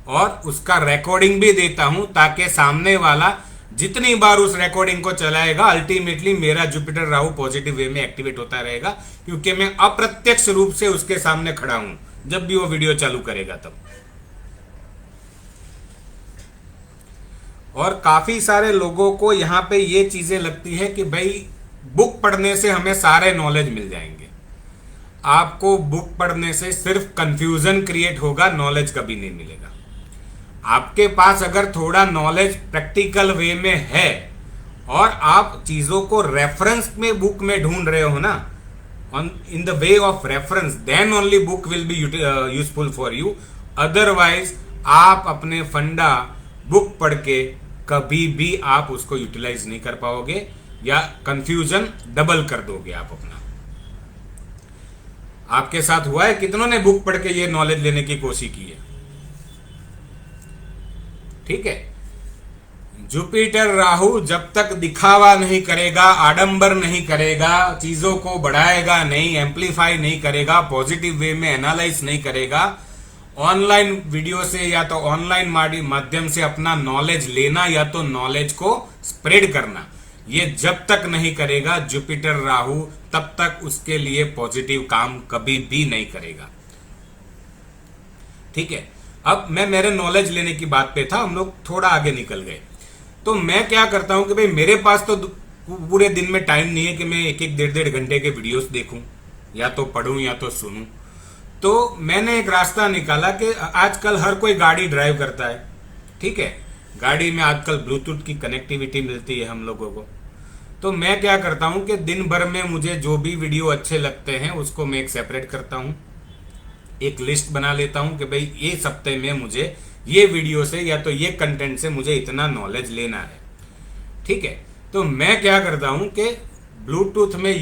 Speaker 1: और उसका रिकॉर्डिंग भी देता हूं ताकि सामने वाला जितनी बार उस रिकॉर्डिंग को चलाएगा, अल्टीमेटली मेरा जुपिटर राहु पॉजिटिव वे में एक्टिवेट होता रहेगा क्योंकि मैं अप्रत्यक्ष रूप से उसके सामने खड़ा हूं जब भी वो वीडियो चालू करेगा तब। और काफी सारे लोगों को यहां पे ये चीजें लगती है कि भाई बुक पढ़ने से हमें सारे नॉलेज मिल जाएंगे। आपको बुक पढ़ने से सिर्फ कंफ्यूजन क्रिएट होगा, नॉलेज कभी नहीं मिलेगा। आपके पास अगर थोड़ा नॉलेज प्रैक्टिकल वे में है और आप चीजों को रेफरेंस में बुक में ढूंढ रहे हो ना, in the way of reference, then only book will be useful for you. Otherwise आप अपने फंडा बुक पढ़ के कभी भी आप उसको यूटिलाइज नहीं कर पाओगे या कंफ्यूजन डबल कर दोगे आप अपना। आपके साथ हुआ है? कितनों ने बुक पढ़ के ये नॉलेज लेने की कोशिश की है? ठीक है, जुपिटर राहु जब तक दिखावा नहीं करेगा, आडंबर नहीं करेगा, चीजों को बढ़ाएगा नहीं, एम्पलीफाई नहीं करेगा, पॉजिटिव वे में एनालाइज नहीं करेगा, ऑनलाइन वीडियो से या तो ऑनलाइन माध्यम से अपना नॉलेज लेना या तो नॉलेज को स्प्रेड करना, ये जब तक नहीं करेगा जुपिटर राहु, तब तक उसके लिए पॉजिटिव काम कभी भी नहीं करेगा। ठीक है, अब मैं मेरे नॉलेज लेने की बात पे था, हम लोग थोड़ा आगे निकल गए। तो मैं क्या करता हूं कि भाई मेरे पास तो पूरे दिन में टाइम नहीं है कि मैं 1-1, 1.5 घंटे के वीडियोस देखूं, या तो पढ़ूं या तो सुनूं। तो मैंने एक रास्ता निकाला कि आजकल हर कोई गाड़ी ड्राइव करता है, ठीक है, गाड़ी में आजकल ब्लूटूथ की कनेक्टिविटी मिलती है हम लोगों को। तो मैं क्या करता हूं कि दिन भर में मुझे जो भी वीडियो अच्छे लगते हैं उसको मैं एक सेपरेट करता हूं, एक लिस्ट बना लेता हूं कि भाई ये सप्ताह में मुझे ये वीडियो से या तो ये कंटेंट से मुझे इतना नॉलेज लेना है। ठीक है, तो मैं क्या करता हूं कि ब्लूटूथ में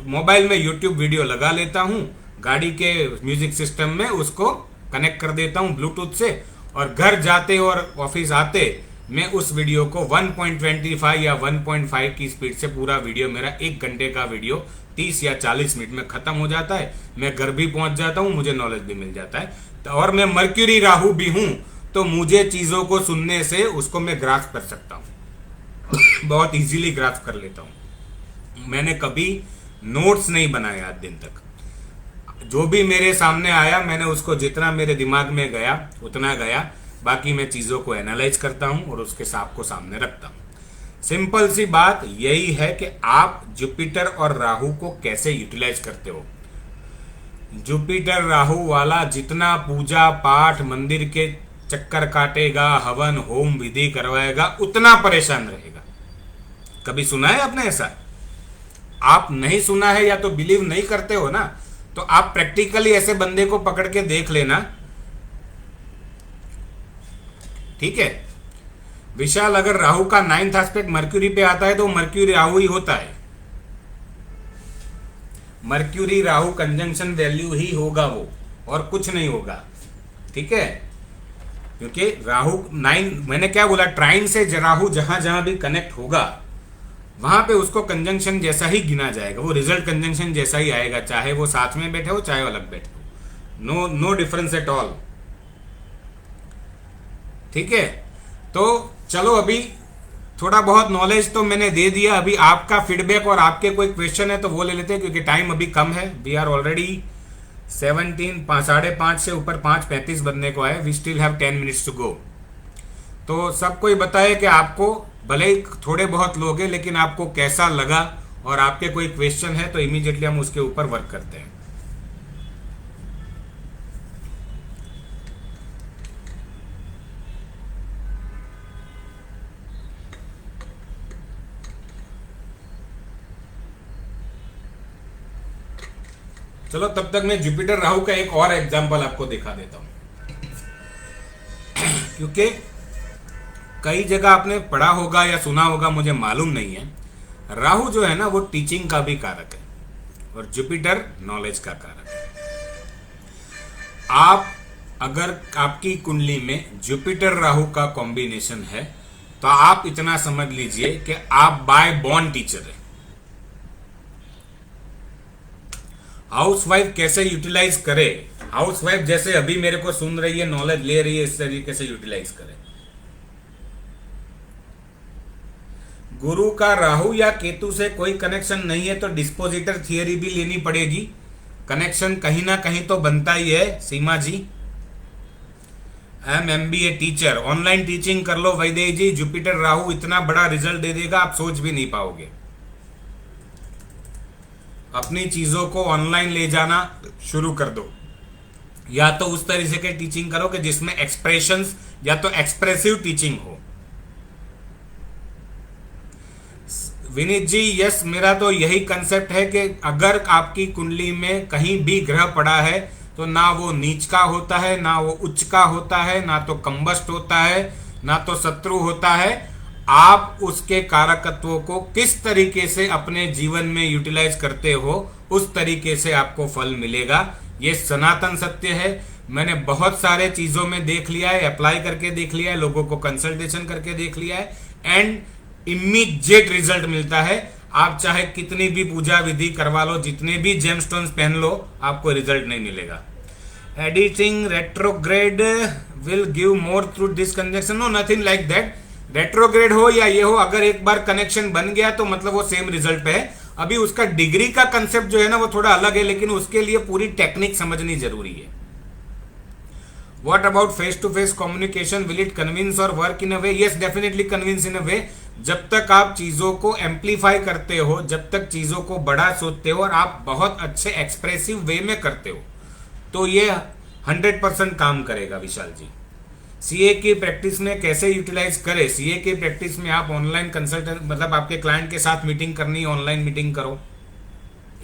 Speaker 1: मोबाइल में यूट्यूब वीडियो लगा लेता हूं, गाड़ी के म्यूजिक सिस्टम में उसको कनेक्ट कर देता हूं ब्लूटूथ से, और घर जाते और ऑफिस आते मैं उस वीडियो को 1.25 या 1.5 की स्पीड से, पूरा वीडियो मेरा 1 घंटे का वीडियो 30 या 40 मिनट में खत्म हो जाता है, मैं घर भी पहुंच जाता हूं, मुझे नॉलेज भी मिल जाता है। और मैं मर्क्यूरी राहु भी हूं तो मुझे चीजों को सुनने से उसको मैं ग्रास्प कर सकता हूं, बहुत इजीली ग्रास्प कर लेता हूं। मैंने कभी नोट्स नहीं बनाए आज दिन तक। जो भी मेरे सामने आया मैंने उसको जितना मेरे दिमाग में गया उतना गया, बाकी मैं चीजों को एनालाइज करता हूं और उसके साथ को सामने रखता हूं। सिंपल सी बात यही है कि आप जुपिटर और राहु को कैसे यूटिलाइज करते हो। जुपिटर राहु वाला जितना पूजा पाठ मंदिर के चक्कर काटेगा, हवन होम विधि करवाएगा, उतना परेशान रहेगा। कभी सुना है आपने ऐसा? आप नहीं सुना है या तो बिलीव नहीं करते हो ना, तो आप प्रैक्टिकली ऐसे बंदे को पकड़ के देख लेना, ठीक है। विशाल, अगर राहु का 9th एस्पेक्ट मर्क्यूरी पे आता है तो मर्क्यूरी राहु ही होता है। मर्क्यूरी राहु कंजंक्शन वैल्यू ही होगा वो, और कुछ नहीं होगा, ठीक है। क्योंकि राहु 9, मैंने क्या बोला, ट्राइन से राहु जहां जहां भी कनेक्ट होगा वहां पे उसको कंजंक्शन जैसा ही गिना जाएगा, वो रिजल्ट कंजंक्शन जैसा ही आएगा, चाहे वो साथ में बैठे हो चाहे अलग बैठे हो, नो डिफरेंस एट ऑल, ठीक है। तो चलो, अभी थोड़ा बहुत नॉलेज तो मैंने दे दिया। अभी आपका फीडबैक और आपके कोई क्वेश्चन है तो वो ले लेते हैं, क्योंकि टाइम अभी कम है। वी आर ऑलरेडी 5:30 से ऊपर 5:35 बनने को आए। We still have 10 minutes to go. तो सबको ही बताए कि आपको भले ही थोड़े बहुत लोग हैं, लेकिन आपको कैसा लगा, और आपके कोई क्वेश्चन है तो इमीडिएटली हम उसके ऊपर वर्क करते हैं। चलो, तब तक मैं जुपिटर राहु का एक और एग्जांपल आपको दिखा देता हूं, क्योंकि कई जगह आपने पढ़ा होगा या सुना होगा, मुझे मालूम नहीं है। राहु जो है ना, वो टीचिंग का भी कारक है और जुपिटर नॉलेज का कारक है। आप अगर आपकी कुंडली में जुपिटर राहु का कॉम्बिनेशन है तो आप इतना समझ लीजिए कि आप बाय बॉर्न टीचर है। हाउसवाइफ कैसे यूटिलाइज करे, हाउसवाइफ जैसे अभी मेरे को सुन रही है, नॉलेज ले रही है, इस तरीके से यूटिलाइज करे। गुरु का राहु या केतु से कोई कनेक्शन नहीं है तो डिस्पोजिटर थियरी भी लेनी पड़ेगी। कनेक्शन कहीं ना कहीं तो बनता ही है सीमा जी। MBA टीचर, ऑनलाइन टीचिंग कर लो वैदेही जी। जुपिटर राहु इतना बड़ा रिजल्ट दे देगा, आप सोच भी नहीं पाओगे। अपनी चीजों को ऑनलाइन ले जाना शुरू कर दो, या तो उस तरीके के टीचिंग करो कि जिसमें एक्सप्रेशंस या तो एक्सप्रेसिव टीचिंग हो। विनीत जी, यस, मेरा तो यही कंसेप्ट है कि अगर आपकी कुंडली में कहीं भी ग्रह पड़ा है तो ना वो नीच का होता है, ना वो उच्च का होता है, ना तो कंबस्ट होता है, ना तो शत्रु होता है। आप उसके कारकत्वों को किस तरीके से अपने जीवन में यूटिलाइज करते हो, उस तरीके से आपको फल मिलेगा। ये सनातन सत्य है। मैंने बहुत सारे चीजों में देख लिया है, अप्लाई करके देख लिया है, लोगों को कंसल्टेशन करके देख लिया है, एंड इमीडिएट रिजल्ट मिलता है। आप चाहे कितनी भी पूजा विधि करवा लो, जितने भी जेमस्टोन्स पहन लो, आपको रिजल्ट नहीं मिलेगा। Editing retrograde will give more through this conjunction, no nothing like that. Retrograde हो या ये हो, अगर एक बार कनेक्शन बन गया तो मतलब वो सेम रिजल्ट पे है। अभी उसका डिग्री का कंसेप्ट जो है ना, वो थोड़ा अलग है, लेकिन उसके लिए पूरी टेक्निक समझनी जरूरी है। What about face to face communication? Will it convince or work in a way? Yes, definitely convince in a way. जब तक आप चीजों को एम्पलीफाई करते हो, जब तक चीजों को बड़ा सोचते हो और आप बहुत अच्छे एक्सप्रेसिव वे में करते हो, तो ये 100% काम करेगा। विशाल जी, सीए की प्रैक्टिस में कैसे यूटिलाइज करें? सीए की प्रैक्टिस में आप ऑनलाइन कंसल्टेंट, मतलब आपके क्लाइंट के साथ मीटिंग करनी है, ऑनलाइन मीटिंग करो।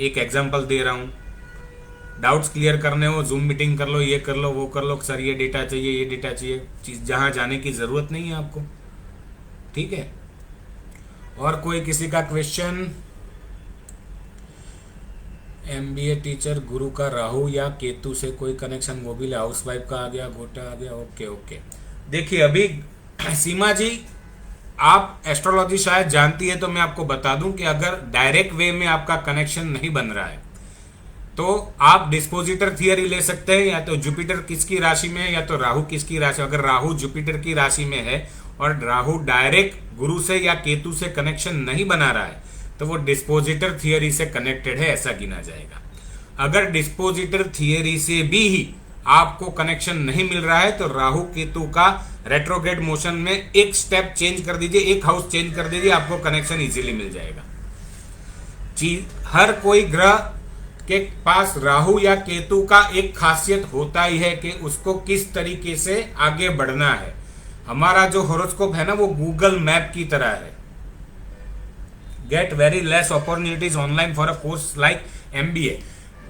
Speaker 1: एक एग्जांपल दे रहा हूं, डाउट्स क्लियर करने हो, जूम मीटिंग कर लो, ये कर लो, वो कर लो, सर ये डेटा चाहिए, ये डेटा चाहिए, चीज जहां जाने की जरूरत नहीं है आपको, ठीक है। और कोई किसी का क्वेश्चन? MBA टीचर, गुरु का राहु या केतु से कोई कनेक्शन? वो भी हाउसवाइफ का आ गया, गोटा आ गया, ओके ओके। देखिए अभी सीमा जी, आप एस्ट्रोलॉजी शायद जानती है, तो मैं आपको बता दूं कि अगर डायरेक्ट वे में आपका कनेक्शन नहीं बन रहा है, तो आप डिस्पोजिटर थियरी ले सकते हैं, या तो जुपिटर किसकी राशि में है या तो राहु किसकी राशि। अगर राहु जुपिटर की राशि में है और राहु डायरेक्ट गुरु से या केतु से कनेक्शन नहीं बना रहा है तो वो डिस्पोजिटर थियरी से कनेक्टेड है, ऐसा गिना जाएगा। अगर डिस्पोजिटर थियरी से भी ही आपको कनेक्शन नहीं मिल रहा है तो राहु केतु का रेट्रोग्रेड मोशन में एक स्टेप चेंज कर दीजिए, एक हाउस चेंज कर दीजिए, आपको कनेक्शन इजीली मिल जाएगा। हर कोई ग्रह के पास राहु या केतु का एक खासियत होता ही है कि उसको किस तरीके से आगे बढ़ना है। हमारा जो हॉरोस्कोप है ना वो गूगल मैप की तरह है। Get very less opportunities online for a course like MBA.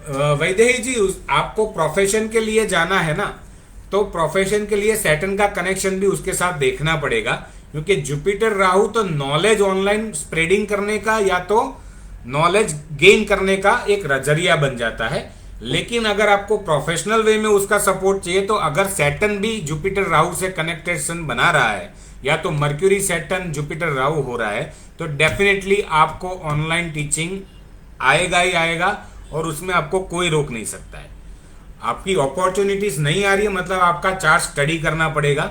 Speaker 1: Vaidehi ji, आपको प्रोफेशन के लिए जाना है ना, तो प्रोफेशन के लिए सैटर्न का कनेक्शन भी उसके साथ देखना पड़ेगा, क्योंकि जुपिटर राहु तो नॉलेज ऑनलाइन स्प्रेडिंग करने का या तो नॉलेज गेन करने का एक जरिया बन जाता है। लेकिन अगर आपको प्रोफेशनल वे में उसका सपोर्ट चाहिए तो अगर सैटर्न भी जुपिटर राहु से कनेक्टेशन बना रहा है या तो मर्क्यूरी सैटर्न जुपिटर राहु हो रहा है तो डेफिनेटली आपको ऑनलाइन टीचिंग आएगा ही आएगा, और उसमें आपको कोई रोक नहीं सकता है। आपकी अपॉर्चुनिटीज नहीं आ रही है मतलब आपका चार्ज स्टडी करना पड़ेगा,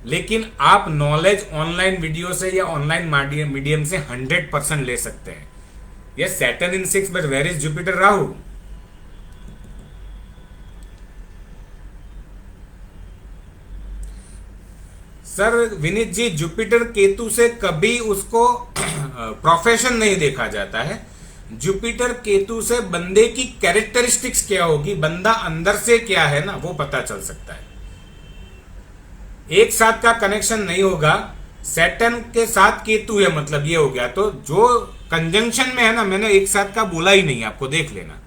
Speaker 1: लेकिन आप नॉलेज ऑनलाइन वीडियो से या ऑनलाइन मीडियम से 100% ले सकते हैं। Yes, Saturn in 6 but where is Jupiter Rahu. Sir Vineet ji, Jupiter Ketu से कभी उसको प्रोफेशन नहीं देखा जाता है। जुपिटर केतु से बंदे की कैरेक्टरिस्टिक्स क्या होगी, बंदा अंदर से क्या है ना, वो पता चल सकता है। एक साथ का कनेक्शन नहीं होगा। सैटर्न के साथ केतु है मतलब ये हो गया, तो जो कंजंक्शन में है ना, मैंने एक साथ का बोला ही नहीं, आपको देख लेना।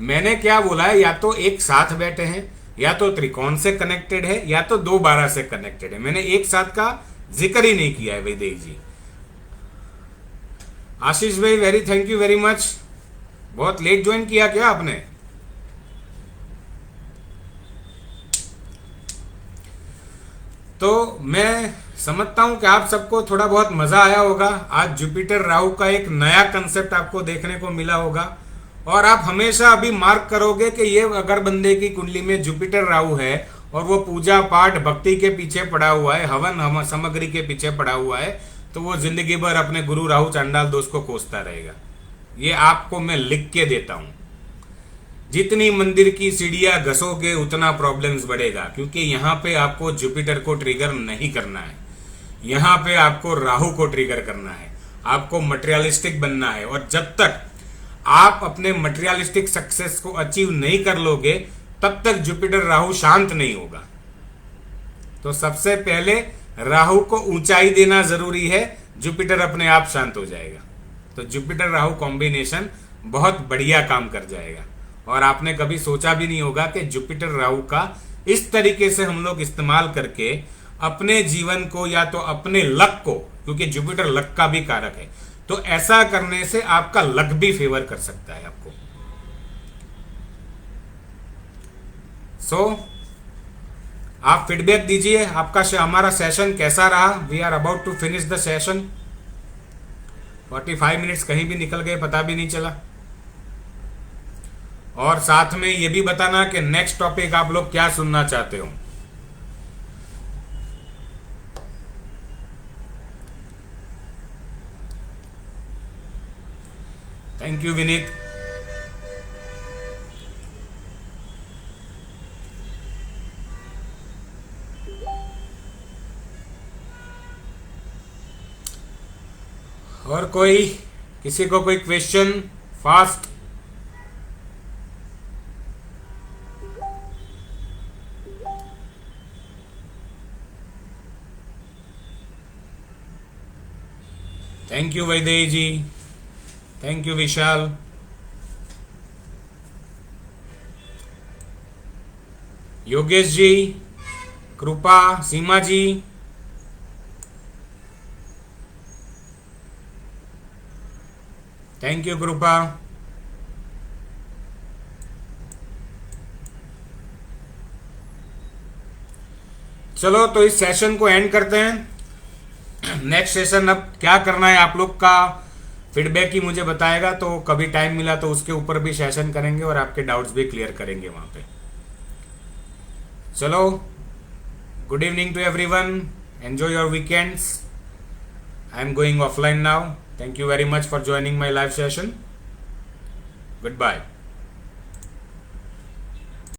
Speaker 1: मैंने क्या बोला है, या तो एक साथ बैठे हैं, या तो त्रिकोण से कनेक्टेड है, या तो 2-12 से कनेक्टेड है। मैंने एक साथ का जिक्र ही नहीं किया है वैदेही जी। आशीष भाई थैंक यू वेरी मच। बहुत लेट ज्वाइन किया क्या आपने? तो मैं समझता हूं कि आप सबको थोड़ा बहुत मजा आया होगा। आज जुपिटर राहु का एक नया कंसेप्ट आपको देखने को मिला होगा, और आप हमेशा अभी मार्क करोगे कि ये अगर बंदे की कुंडली में जुपिटर राहु है और वो पूजा पाठ भक्ति के पीछे पड़ा हुआ है, हवन सामग्री के पीछे पड़ा हुआ है, तो वो जिंदगी भर अपने गुरु राहु चांडाल दोस्त को कोसता रहेगा। ये आपको मैं लिख के देता हूं। जितनी मंदिर की सीढ़ियां घसोगे उतना प्रॉब्लम्स बढ़ेगा, क्योंकि यहां पे आपको जुपिटर को ट्रिगर नहीं करना है, यहां पे आपको राहु को ट्रिगर करना है। आपको मटेरियलिस्टिक बनना है, और जब तक आप अपने मटेरियलिस्टिक सक्सेस को अचीव नहीं कर लोगे तब तक जुपिटर राहु शांत नहीं होगा। तो सबसे पहले राहु को ऊंचाई देना जरूरी है, जुपिटर अपने आप शांत हो जाएगा। तो जुपिटर राहु कॉम्बिनेशन बहुत बढ़िया काम कर जाएगा, और आपने कभी सोचा भी नहीं होगा कि जुपिटर राहु का इस तरीके से हम लोग इस्तेमाल करके अपने जीवन को या तो अपने लक को, क्योंकि जुपिटर लक का भी कारक है, तो ऐसा करने से आपका लक भी फेवर कर सकता है आपको। आप फीडबैक दीजिए, आपका हमारा सेशन कैसा रहा। We are about to finish the session. 45 minutes कहीं भी निकल गए, पता भी नहीं चला। और साथ में ये भी बताना कि नेक्स्ट टॉपिक आप लोग क्या सुनना चाहते हो। Thank you Vineet. और कोई, किसी को कोई question fast? Thank you Vaidehi ji, thank you Vishal. Yogesh ji, Kripa, Seema ji, thank you कृपा। चलो तो इस सेशन को एंड करते हैं। नेक्स्ट सेशन अब क्या करना है आप लोग का फीडबैक ही मुझे बताएगा, तो कभी टाइम मिला तो उसके ऊपर भी सेशन करेंगे और आपके डाउट्स भी क्लियर करेंगे वहाँ पे। चलो, good evening to everyone, enjoy your weekends. I am going offline now. Thank you very much for joining my live session. Goodbye.